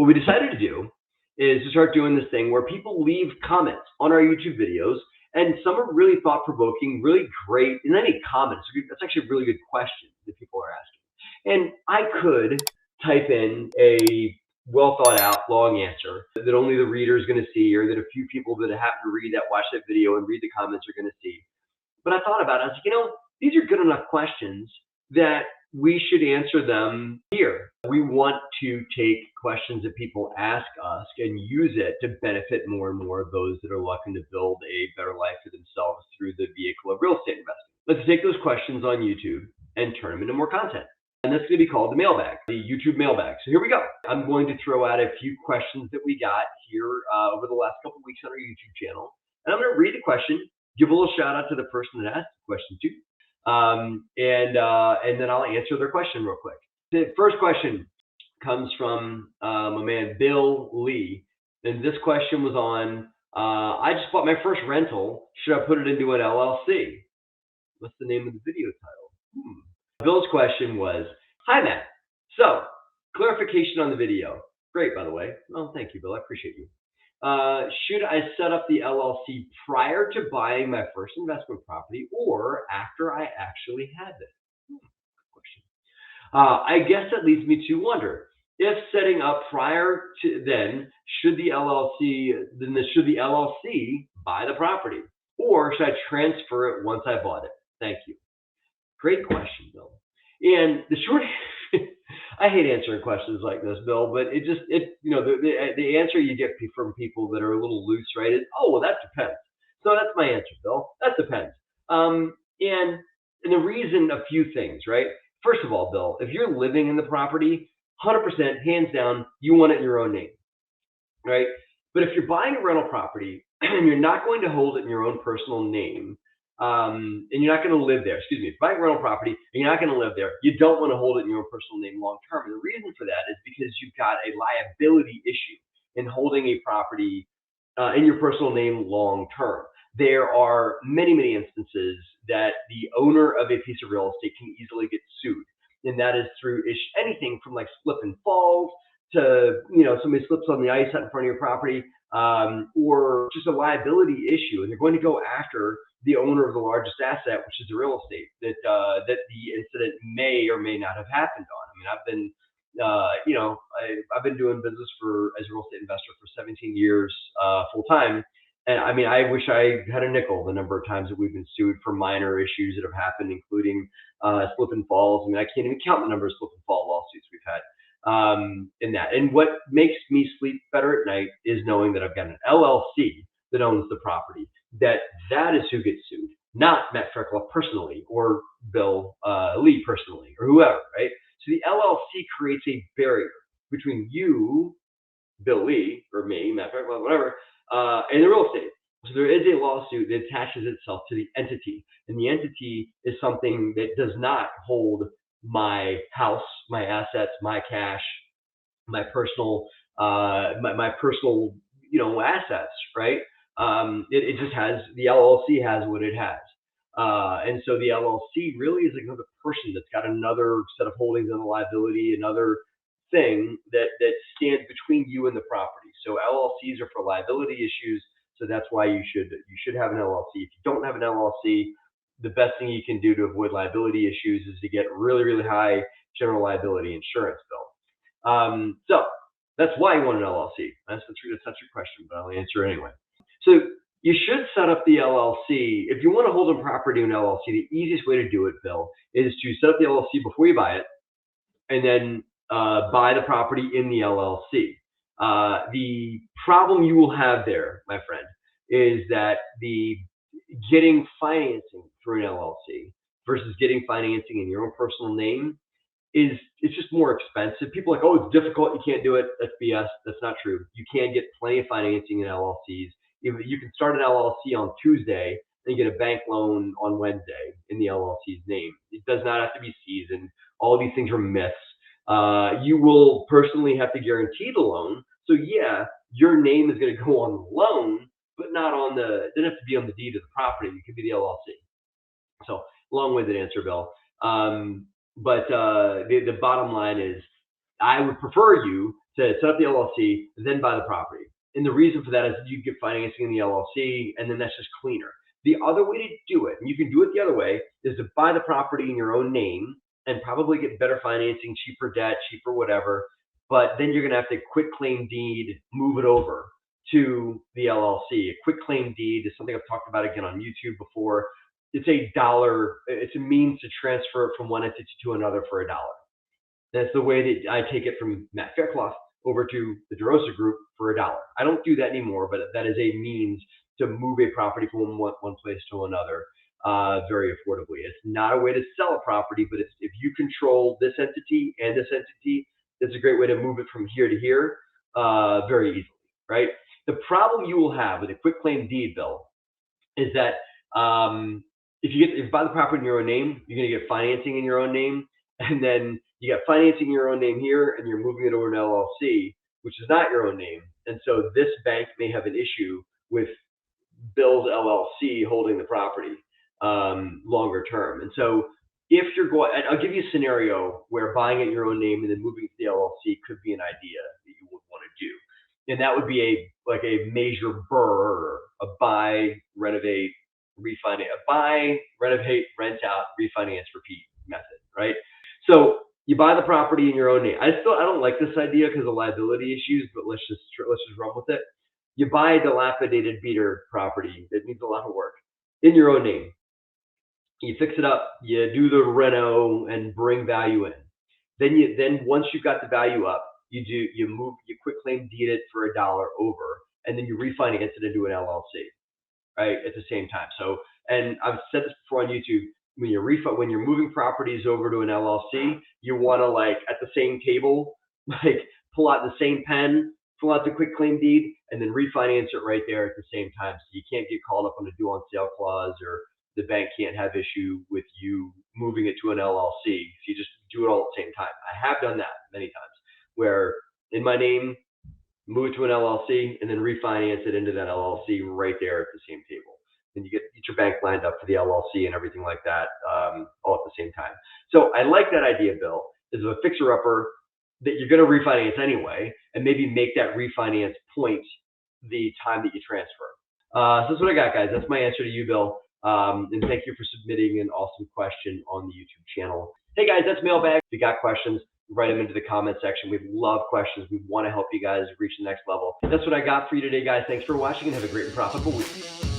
what we decided to do is to start doing this thing where people leave comments on our YouTube videos, and some are really thought-provoking, really great, and any comments, that's actually really good questions that people are asking. And I could type in a well thought out long answer that only the reader is going to see, or that a few people that happen to read that, watch that video and read the comments are going to see. But I thought about it. I was like, these are good enough questions that we should answer them here. We want to take questions that people ask us and use it to benefit more and more of those that are looking to build a better life for themselves through the vehicle of real estate investing. Let's take those questions on YouTube and turn them into more content. And that's going to be called the mailbag, the YouTube mailbag. So here we go. I'm going to throw out a few questions that we got here over the last couple of weeks on our YouTube channel. And I'm going to read the question, give a little shout out to the person that asked the question too. And then I'll answer their question real quick. The first question comes from my man Bill Lee, and this question was on, I just bought my first rental. Should I put it into an LLC? What's the name of the video title? Bill's question was, hi Matt, so clarification on the video. Great, by the way. Oh, thank you, Bill, I appreciate you. Should I set up the LLC prior to buying my first investment property or after I actually have it? Good question. I guess that leads me to wonder, if setting up prior to then, should the LLC buy the property, or should I transfer it once I bought it? Thank you. Great question, Bill. And the short I hate answering questions like this, Bill, but the answer you get from people that are a little loose, right, is, oh, well, that depends. So that's my answer, Bill. That depends. And the reason, a few things, right? First of all, Bill, if you're living in the property, 100%, hands down, you want it in your own name, right? But if you're buying a rental property and you're not going to hold it in your own personal name, and you're not going to live there, buying a rental property and you're not going to live there, you don't want to hold it in your own personal name long term. And the reason for that is because you've got a liability issue in holding a property in your personal name long term. There are many, many instances that the owner of a piece of real estate can easily get sued. And that is through anything from like slip and falls to, somebody slips on the ice out in front of your property, or just a liability issue. And they're going to go after the owner of the largest asset, which is the real estate that the incident may or may not have happened on. I mean, I've been doing business as a real estate investor for 17 years full time. And I mean, I wish I had a nickel the number of times that we've been sued for minor issues that have happened, including slip and falls. I mean, I can't even count the number of slip and fall lawsuits we've had in that. And what makes me sleep better at night is knowing that I've got an LLC that owns the property. That is who gets sued, not Matt Faircloth personally, or Bill Lee personally, or whoever, right? So the LLC creates a barrier between you, Bill Lee, or me, Matt Faircloth, whatever, and the real estate. So there is a lawsuit that attaches itself to the entity, and the entity is something that does not hold my house, my assets, my cash, my personal, assets, right? It just has, the LLC has what it has. And so the LLC really is like another person that's got another set of holdings and liability, another thing that stands between you and the property. So LLCs are for liability issues. So that's why you should have an LLC. If you don't have an LLC, the best thing you can do to avoid liability issues is to get really, really high general liability insurance bill. So that's why you want an LLC. That's such a question, but I'll answer anyway. So you should set up the LLC. If you want to hold a property in an LLC, the easiest way to do it, Bill, is to set up the LLC before you buy it, and then buy the property in the LLC. The problem you will have there, my friend, is that the getting financing through an LLC versus getting financing in your own personal name it's just more expensive. People are like, oh, it's difficult, you can't do it. That's BS. That's not true. You can get plenty of financing in LLCs. You can start an LLC on Tuesday and get a bank loan on Wednesday in the LLC's name. It does not have to be seasoned. All of these things are myths. You will personally have to guarantee the loan. So yeah, your name is going to go on the loan, but not on it doesn't have to be on the deed of the property. It could be the LLC. So long-winded answer, Bill. But the bottom line is I would prefer you to set up the LLC, then buy the property. And the reason for that is you get financing in the LLC, and then that's just cleaner. The other way to do it, and you can do it the other way, is to buy the property in your own name and probably get better financing, cheaper debt, cheaper whatever. But then you're going to have to quit claim deed, move it over to the LLC. A quit claim deed is something I've talked about again on YouTube before. It's it's a means to transfer from one entity to another for $1. That's the way that I take it from Matt Faircloth over to the DeRosa group for $1. I don't do that anymore, but that is a means to move a property from one place to another very affordably. It's not a way to sell a property, but if you control this entity and this entity, it's a great way to move it from here to here very easily, right? The problem you will have with a quit claim deed, Bill, is that if you buy the property in your own name, you're going to get financing in your own name, and then you got financing in your own name here, and you're moving it over to an LLC, which is not your own name. And so this bank may have an issue with Bill's LLC holding the property longer term. And so if you're going, I'll give you a scenario where buying it in your own name and then moving to the LLC could be an idea that you would want to do. And that would be a major BRRRR, a buy, renovate, refinance, a buy, renovate, rent out, refinance, repeat method, right? So you buy the property in your own name. I don't like this idea because of liability issues, but let's just run with it. You buy a dilapidated beater property that needs a lot of work in your own name. You fix it up, you do the reno and bring value in. Then once you've got the value up, you quit claim deed it for $1 over, and then you refinance it into an LLC, right, at the same time. So, and I've said this before on YouTube, when you're moving properties over to an LLC, you want to, like, at the same table, like, pull out the same pen, pull out the quit claim deed, and then refinance it right there at the same time. So you can't get called up on a due on sale clause, or the bank can't have issue with you moving it to an LLC. So you just do it all at the same time. I have done that many times, where in my name, move it to an LLC, and then refinance it into that LLC right there at the same table. And you get your bank lined up for the LLC and everything like that all at the same time. So I like that idea, Bill, is a fixer-upper that you're going to refinance anyway, and maybe make that refinance point the time that you transfer. So that's what I got, guys. That's my answer to you, Bill. And thank you for submitting an awesome question on the YouTube channel. Hey, guys, that's Mailbag. If you got questions, write them into the comment section. We love questions. We want to help you guys reach the next level. That's what I got for you today, guys. Thanks for watching, and have a great and profitable week.